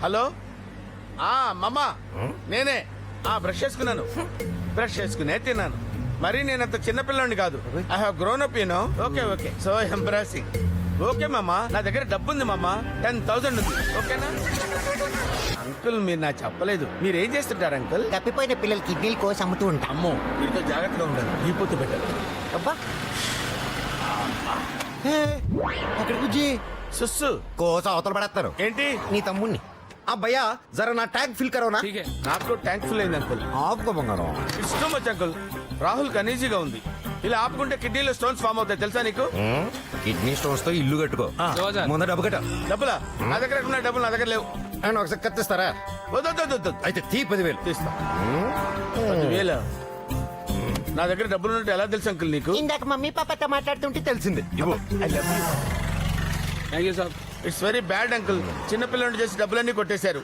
Hello మమ్మా నేనే brush చేసుకున్నాను. బ్రష్ చేసుకునే తిన్నాను. మరి నేనంత చిన్నపిల్లని కాదు. I have grown up you know. Okay okay so embarrassing. Okay మామా, నా దగ్గర డబ్బు ఉంది మామా. 10,000 ఉంది. ఓకేనా అంకుల్? మీరు నాకు చెప్పలేదు. మీరు ఏం చేస్తుంటారు అంకుల్? తప్పిపోయిన పిల్లలు కిడ్నీలు కోసి అమ్ముతూ ఉంటా. అమ్మో, వీరితో జాగ్రత్తగా ఉండాలి. ఈ పొత్తు పెట్టాలి. అబ్బా అక్కడ బుజ్జి సుస్సు కోసం అవతల పడేస్తారు. ఏంటి? నీ తమ్ముణ్ణి. భయ్యా జర నా ట్యాంక్ ఫిల్ కరోనా. నాకు ట్యాంక్ ఫుల్ అయింది అంకుల్. ఆపుకో బంగారం. It's too much uncle. Rahul కనీజీగా ఉంది. ఇలా ఆపుకుంటే కిడ్నీలో స్టోన్స్ ఫామ్ అవుతాయి తెలుసా నీకు? కిడ్నీ స్టోన్స్ తో ఇల్లు కట్టుకో. ముందు డబ్బు కట్ట. డబ్బులా? నా దగ్గర ఉన్న డబ్బులు నా దగ్గర లేవు. ఆయన ఒకసారి కత్తిస్తారా? వద్దు. అయితే తీ 10,000 తీస్తా. 10,000 నా దగ్గర డబ్బులు ఉన్నట్టు ఎలా తెలుసు అంకుల్ నీకు? ఇందాక మమ్మీ పాపతో మాట్లాడుతుంటే తెలిసింది. ఇవ్వు. I love you. Thank you sir. It's very bad uncle. చిన్నపిల్లలు చేసి డబ్బులన్నీ కొట్టేశారు.